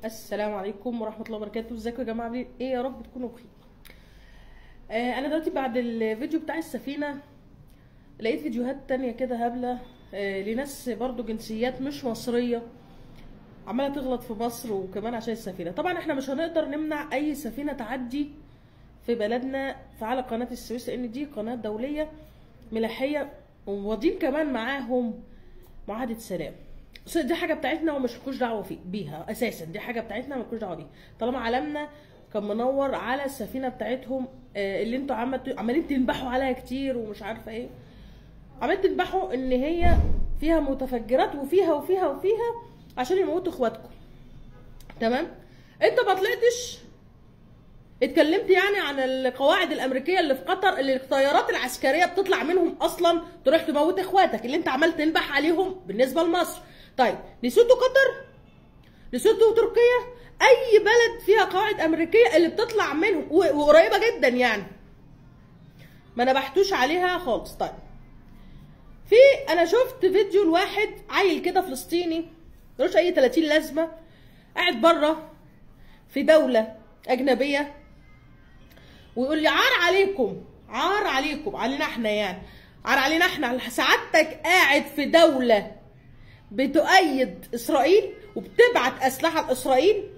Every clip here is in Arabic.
السلام عليكم ورحمه الله وبركاته. ازيكم يا جماعه؟ عاملين ايه؟ يا رب تكونوا بخير. انا دلوقتي بعد الفيديو بتاع السفينه لقيت فيديوهات تانية كده هبله لناس برضو جنسيات مش مصريه عماله تغلط في مصر، وكمان عشان السفينه. طبعا احنا مش هنقدر نمنع اي سفينه تعدي في بلدنا على قناه السويس، لان دي قناه دوليه ملاحيه ومواضين كمان معاهم معاهده سلام. دي حاجه بتاعتنا ومش لكوش دعوه بيها اساسا، دي حاجه بتاعتنا مالكوش دعوه بيها، طالما علمنا كان منور على السفينه بتاعتهم اللي انتوا عمالين تنبحوا عليها كتير ومش عارفه ايه. عمالين تنبحوا ان هي فيها متفجرات وفيها عشان يموتوا اخواتكم. تمام؟ انت ما طلعتش اتكلمت يعني عن القواعد الامريكيه اللي في قطر، اللي الطيارات العسكريه بتطلع منهم اصلا تروح تموت اخواتك اللي انت عمال تنبح عليهم بالنسبه لمصر. طيب نسيتوا قطر؟ نسيتوا تركيا؟ اي بلد فيها قواعد امريكيه اللي بتطلع منهم وقريبه جدا يعني ما نبحتوش عليها خالص. طيب انا شفت فيديو لواحد عيل كده فلسطيني ملوش اي 30 لازمه قاعد بره في دوله اجنبيه ويقول لي عار عليكم علينا احنا، يعني عار علينا احنا. سعادتك قاعد في دوله بتؤيد اسرائيل وبتبعت اسلحه لاسرائيل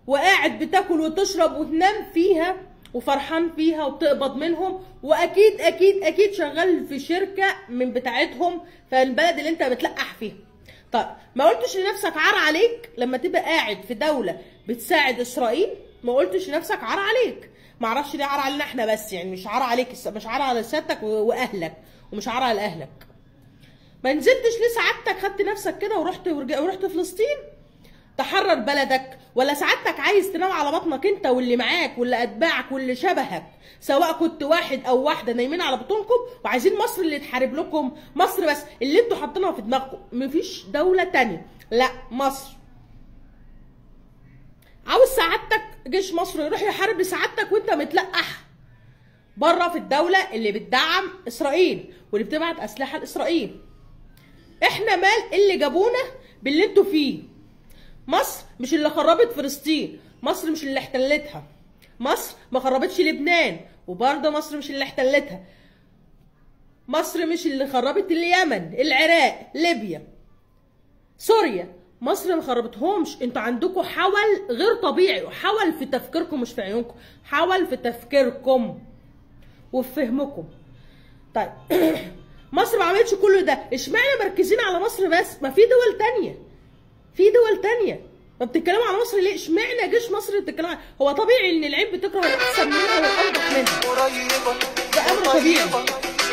وقاعد بتاكل وتشرب وتنام فيها وفرحان فيها وبتقبض منهم، واكيد اكيد اكيد شغال في شركه من بتاعتهم في البلد اللي انت بتلقح فيها. طيب ما قلتش لنفسك عار عليك لما تبقى قاعد في دوله بتساعد اسرائيل؟ ما قلتش لنفسك عار عليك؟ ما اعرفش ليه عار علينا احنا بس، يعني مش عار عليك، مش عار على سيادتك واهلك، ومش عار على اهلك. ما نزلتش ليه سعادتك خدت نفسك كده ورحت فلسطين تحرر بلدك؟ ولا سعادتك عايز تنام على بطنك انت واللي معاك واللي اتباعك واللي شبهك، سواء كنت واحد او واحده نايمين على بطونكم وعايزين مصر اللي تحارب لكم؟ مصر بس اللي انتوا حاطينها في دماغكم، مفيش دوله تانية، لا مصر. عاوز سعادتك جيش مصر يروح يحارب لسعادتك وانت متلقح بره في الدوله اللي بتدعم اسرائيل واللي بتبعت اسلحه لاسرائيل. احنا مال اللي جابونا باللي انتوا فيه؟ مصر مش اللي خربت فلسطين، مصر مش اللي احتلتها، مصر ما خربتش لبنان وبرضه مصر مش اللي احتلتها، مصر مش اللي خربت اليمن، العراق، ليبيا، سوريا، مصر ما خربتهمش. انتوا عندكم حول غير طبيعي، وحول في تفكيركم مش في عيونكم، حول في تفكيركم وفي فهمكم. طيب مصر ما عملتش كل ده، اشمعنى مركزين على مصر بس؟ ما في دول تانية، ما بتتكلموا على مصر ليه؟ اشمعنى جيش مصر اللي بتتكلموا عليه؟ هو طبيعي ان العين بتكره الاحسن منها والانضف منها، ده امر طبيعي.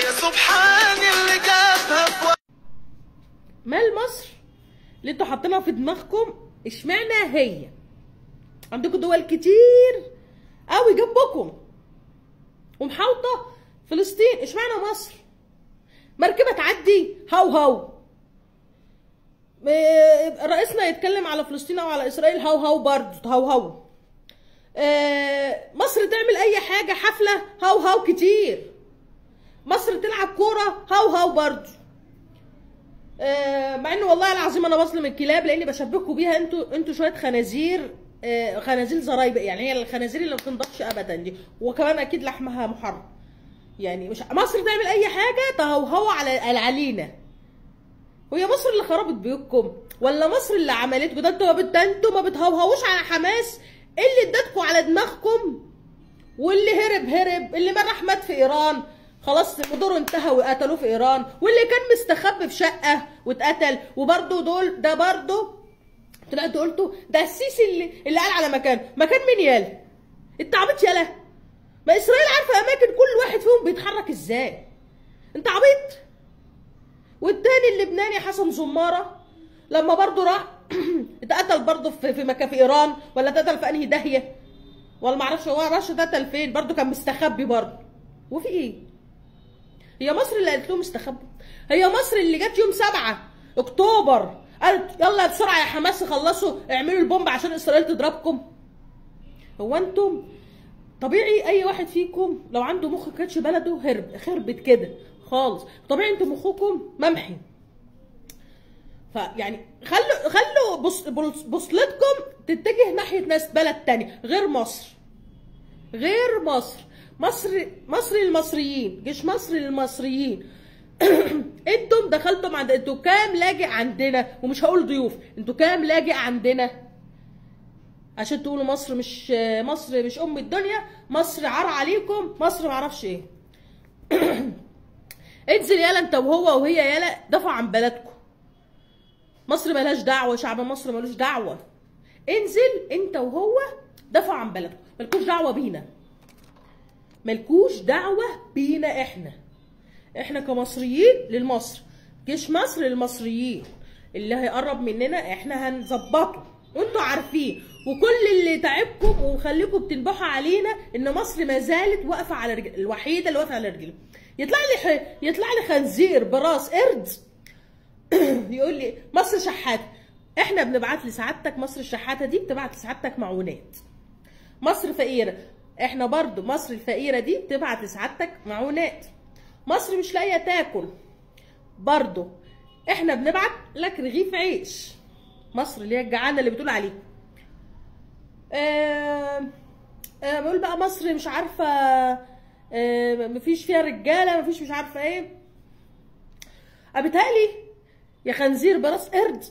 يا سبحان اللي جابها. مال مصر اللي انتوا حاطينها في دماغكم؟ اشمعنى هي؟ عندكم دول كتير قوي جنبكم ومحاوطه فلسطين، اشمعنى مصر؟ مركبه تعدي هو رئيسنا يتكلم على فلسطين او على اسرائيل هو برضه هو. مصر تعمل اي حاجه حفله هو كتير، مصر تلعب كوره هو برضه. مع انه والله العظيم انا بظلم الكلاب لاني بشبهكوا بيها، انتوا شويه خنازير، خنازير زرايبه، يعني هي الخنازير اللي ما بتنضفش ابدا دي، وكمان اكيد لحمها محرم. يعني مش مصر تعمل اي حاجه تهوهوا علينا. وهي مصر اللي خربت بيوتكم ولا مصر اللي عملتكم؟ ده انتوا ما بتهوهوش على حماس اللي ادتكم على دماغكم، واللي هرب، اللي راح مات في ايران خلاص دوره انتهى وقتلوه في ايران، واللي كان مستخبي في شقه واتقتل، وبرده ده برده طلعتوا قلتوا ده السيسي اللي قال على مكان مين؟ يالا انت عبيط يالا؟ ما اسرائيل عارفه اماكن كل واحد فيهم بيتحرك ازاي، انت عبيط؟ والتاني اللبناني حسن زماره لما برضه راح اتقتل برضه في مكان في ايران، ولا اتقتل في انهي داهيه، ولا معرفش هو راش اتقتل فين، برضه كان مستخبي برضه. وفي ايه؟ هي مصر اللي قالت لهم استخبوا؟ هي مصر اللي جت يوم 7 اكتوبر قالت يلا بسرعه يا حماس خلصوا اعملوا البومب عشان اسرائيل تضربكم؟ هو انتم طبيعي اي واحد فيكم لو عنده مخ كانتش بلده خربت كده خالص، طبيعي انتوا مخكم ممحي. فيعني خلوا بوصلتكم تتجه ناحيه ناس بلد تاني غير مصر. غير مصر. مصر للمصريين، جيش مصر للمصريين. انتم دخلتم عند، انتوا كام لاجئ عندنا؟ ومش هقول ضيوف، انتوا كام لاجئ عندنا؟ عشان تقولوا مصر مش ام الدنيا، مصر عار عليكم، مصر معرفش ايه. انزل يالا انت وهو وهي يالا، دافعوا عن بلدكم. مصر مالهاش دعوه، شعب مصر مالوش دعوه. انزل انت وهو دافعوا عن بلدكم، مالكوش دعوه بينا. مالكوش دعوه بينا. احنا كمصريين للمصر، جيش مصر للمصريين. اللي هيقرب مننا احنا هنظبطه وانتوا عارفين. وكل اللي تعبكم وخليكم بتنبحوا علينا ان مصر ما زالت واقفه على رجل، الوحيده اللي واقفه على رجلها. يطلع لي خنزير براس قرد يقول لي مصر شحاته. احنا بنبعت لسعادتك، مصر الشحاته دي بتبعت لسعادتك معونات. مصر فقيره، احنا برضو مصر الفقيره دي بتبعت لسعادتك معونات. مصر مش لاقيه تاكل، برضو احنا بنبعت لك رغيف عيش. مصر اللي هي الجعانه اللي بتقول عليه. بقول بقى مصر مش عارفه مفيش فيها رجاله، مفيش مش عارفه ايه. بيتهيألي يا خنزير براس قرد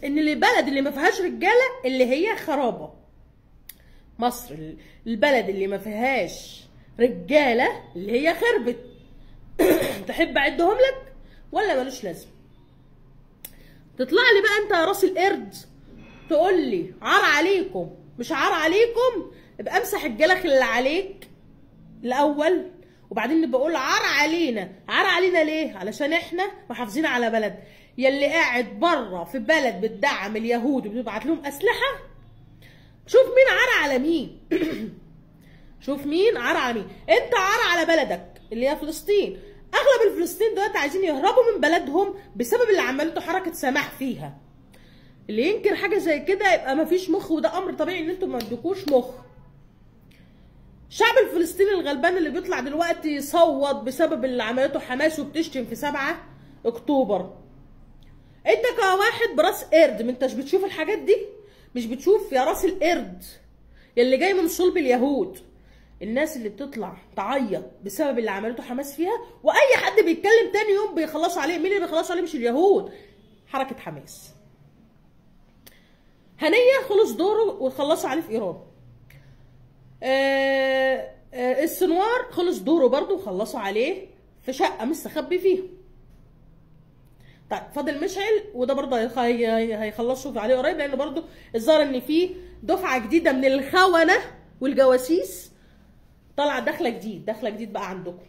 ان البلد اللي ما فيهاش رجاله اللي هي خرابه. مصر البلد اللي ما فيهاش رجاله اللي هي خربت. تحب اعدهم لك ولا ملوش لازمه؟ تطلع لي بقى انت يا راس القرد تقول لي عار عليكم، مش عار عليكم. ابقى امسح الجلخ اللي عليك الاول، وبعدين نبقى اقول عار علينا. عار علينا ليه؟ علشان احنا محافظين على بلد. يلي قاعد بره في بلد بتدعم اليهود وبتبعت لهم اسلحه، شوف مين عار على مين. شوف مين عار على مين. انت عار على بلدك اللي هي فلسطين. اغلب الفلسطين دلوقتي عايزين يهربوا من بلدهم بسبب اللي عملته حركه سماح فيها. اللي ينكر حاجه زي كده يبقى مفيش مخ، وده امر طبيعي ان انتم ما عندكوش مخ. الشعب الفلسطيني الغلبان اللي بيطلع دلوقتي يصوت بسبب اللي عملته حماس وبتشتم في 7 اكتوبر. انت كواحد براس قرد، ما انتش بتشوف الحاجات دي؟ مش بتشوف يا راس القرد اللي جاي من صلب اليهود الناس اللي بتطلع تعيط بسبب اللي عملته حماس فيها؟ واي حد بيتكلم تاني يوم بيخلصوا عليه. مين اللي بيخلصوا عليه؟ مش اليهود، حركه حماس. هنيه خلص دوره وخلصوا عليه في ايران. السنوار خلص دوره برضه وخلصوا عليه في شقه مستخبي فيها. طيب فاضل مشعل، وده برضه هيخلصوا عليه قريب، لان برضه الظاهر ان في دفعه جديده من الخونه والجواسيس طالعه داخله جديد بقى عندكم.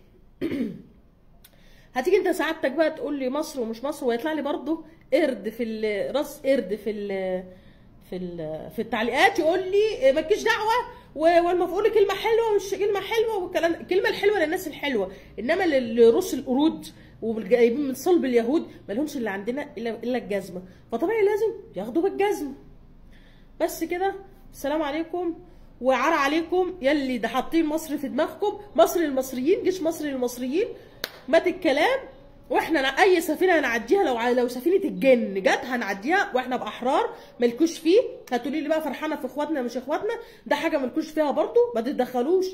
هتيجي انت سعادتك بقى تقول لي مصر ومش مصر، ويطلع لي برضه قرد في راس قرد في التعليقات يقول لي مالكيش دعوه، والمفروض كلمه حلوه ومش كلمه حلوه والكلام. الكلمه الحلوه للناس الحلوه، انما للروس القرود وجايبين من صلب اليهود ما لهمش اللي عندنا الا الجزمه، فطبيعي لازم ياخدوا بالجزمه. بس كده. السلام عليكم. وعار عليكم يلي ده حاطين مصر في دماغكم. مصر للمصريين، جيش مصر للمصريين. مات الكلام. واحنا اي سفينه هنعديها، لو سفينه الجن جت هنعديها واحنا باحرار، مالكوش فيه. هتقولي لي بقى فرحانه في اخواتنا مش اخواتنا، ده حاجه مالكوش فيها برضو. ما تتدخلوش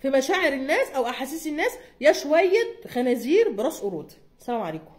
في مشاعر الناس او احاسيس الناس يا شويه خنازير براس قرود. السلام عليكم.